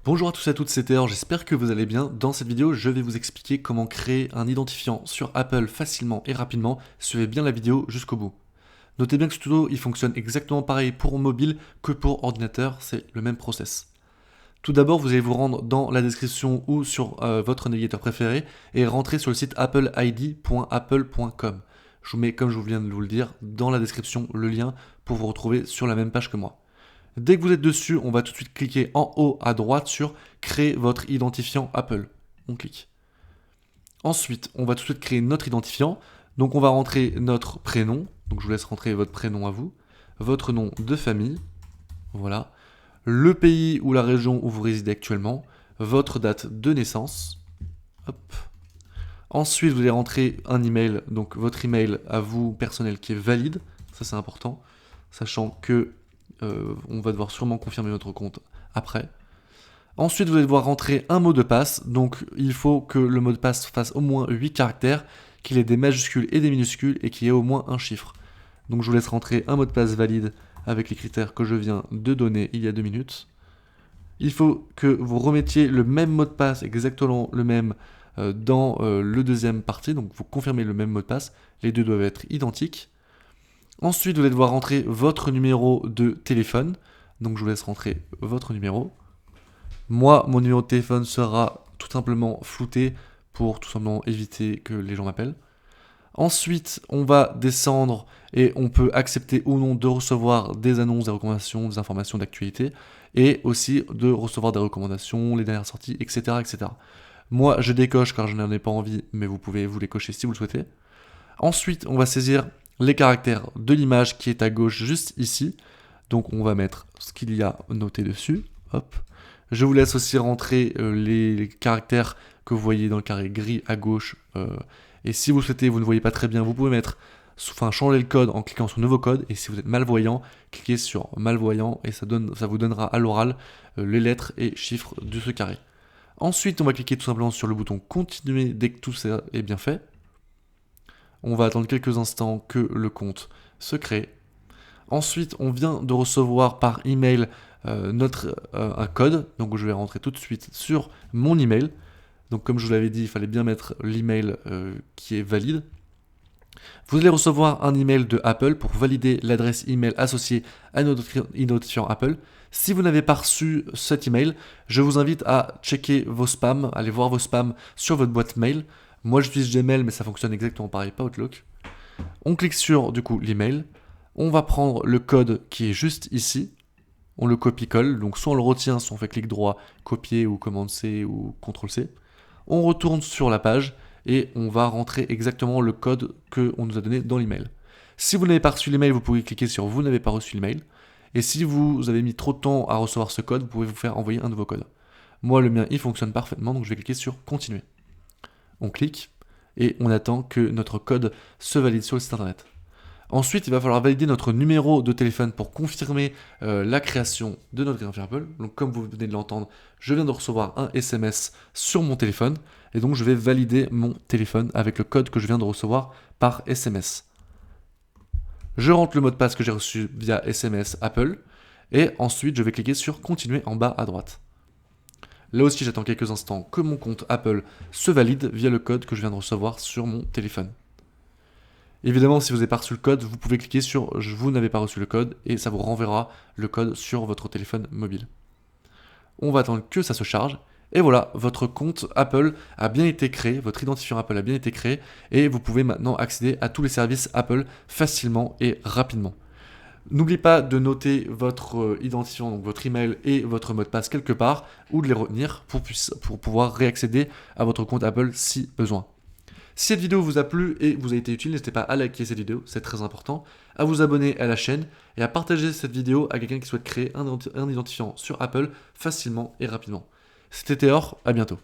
Bonjour à tous et à toutes, c'est Théor, j'espère que vous allez bien. Dans cette vidéo, je vais vous expliquer comment créer un identifiant sur Apple facilement et rapidement. Suivez bien la vidéo jusqu'au bout. Notez bien que ce tuto, il fonctionne exactement pareil pour mobile que pour ordinateur, c'est le même process. Tout d'abord, vous allez vous rendre dans la description ou sur votre navigateur préféré et rentrer sur le site appleid.apple.com. Je vous mets, comme je viens de vous le dire, dans la description le lien pour vous retrouver sur la même page que moi. Dès que vous êtes dessus, on va tout de suite cliquer en haut à droite sur Créer votre identifiant Apple. On clique. Ensuite, on va tout de suite créer notre identifiant. Donc on va rentrer notre prénom. Donc je vous laisse rentrer votre prénom à vous. Votre nom de famille. Voilà. Le pays ou la région où vous résidez actuellement. Votre date de naissance. Hop. Ensuite, vous allez rentrer un email, donc votre email à vous personnel qui est valide. Ça c'est important. Sachant que on va devoir sûrement confirmer notre compte après. Ensuite, vous allez devoir rentrer un mot de passe. Donc, il faut que le mot de passe fasse au moins 8 caractères, qu'il ait des majuscules et des minuscules et qu'il y ait au moins un chiffre. Donc, je vous laisse rentrer un mot de passe valide avec les critères que je viens de donner il y a 2 minutes. Il faut que vous remettiez le même mot de passe, exactement le même, dans le deuxième partie. Donc, vous confirmez le même mot de passe. Les deux doivent être identiques. Ensuite, vous allez devoir rentrer votre numéro de téléphone. Donc, je vous laisse rentrer votre numéro. Moi, mon numéro de téléphone sera tout simplement flouté pour tout simplement éviter que les gens m'appellent. Ensuite, on va descendre et on peut accepter ou non de recevoir des annonces, des recommandations, des informations d'actualité et aussi de recevoir des recommandations, les dernières sorties, etc. etc. Moi, je décoche car je n'en ai pas envie, mais vous pouvez vous les cocher si vous le souhaitez. Ensuite, on va saisir les caractères de l'image qui est à gauche juste ici. Donc on va mettre ce qu'il y a noté dessus. Hop. Je vous laisse aussi rentrer les caractères que vous voyez dans le carré gris à gauche. Et si vous souhaitez, vous ne voyez pas très bien, vous pouvez changer le code en cliquant sur nouveau code. Et si vous êtes malvoyant, cliquez sur malvoyant et ça vous donnera à l'oral les lettres et chiffres de ce carré. Ensuite, on va cliquer tout simplement sur le bouton continuer dès que tout ça est bien fait. On va attendre quelques instants que le compte se crée. Ensuite, on vient de recevoir par email un code. Donc, je vais rentrer tout de suite sur mon email. Donc, comme je vous l'avais dit, il fallait bien mettre l'email qui est valide. Vous allez recevoir un email de Apple pour valider l'adresse email associée à notre identifiant Apple. Si vous n'avez pas reçu cet email, je vous invite à checker vos spams, aller voir vos spams sur votre boîte mail. Moi, j'utilise Gmail, mais ça fonctionne exactement pareil, pas Outlook. On clique sur, du coup, l'email. On va prendre le code qui est juste ici. On le copie-colle. Donc, soit on le retient, soit on fait clic droit, copier ou commande C ou CTRL C. On retourne sur la page et on va rentrer exactement le code qu'on nous a donné dans l'email. Si vous n'avez pas reçu l'email, vous pouvez cliquer sur vous n'avez pas reçu l'email. Et si vous avez mis trop de temps à recevoir ce code, vous pouvez vous faire envoyer un nouveau code. Moi, le mien, il fonctionne parfaitement, donc je vais cliquer sur continuer. On clique et on attend que notre code se valide sur le site internet. Ensuite, il va falloir valider notre numéro de téléphone pour confirmer la création de notre identifiant Apple. Donc, comme vous venez de l'entendre, je viens de recevoir un SMS sur mon téléphone et donc je vais valider mon téléphone avec le code que je viens de recevoir par SMS. Je rentre le mot de passe que j'ai reçu via SMS Apple et ensuite je vais cliquer sur continuer en bas à droite. Là aussi, j'attends quelques instants que mon compte Apple se valide via le code que je viens de recevoir sur mon téléphone. Évidemment, si vous n'avez pas reçu le code, vous pouvez cliquer sur « Vous n'avez pas reçu le code » et ça vous renverra le code sur votre téléphone mobile. On va attendre que ça se charge. Et voilà, votre compte Apple a bien été créé, votre identifiant Apple a bien été créé et vous pouvez maintenant accéder à tous les services Apple facilement et rapidement. N'oubliez pas de noter votre identifiant, donc votre email et votre mot de passe quelque part ou de les retenir pour pouvoir réaccéder à votre compte Apple si besoin. Si cette vidéo vous a plu et vous a été utile, n'hésitez pas à liker cette vidéo, c'est très important, à vous abonner à la chaîne et à partager cette vidéo à quelqu'un qui souhaite créer un identifiant sur Apple facilement et rapidement. C'était Théor, à bientôt.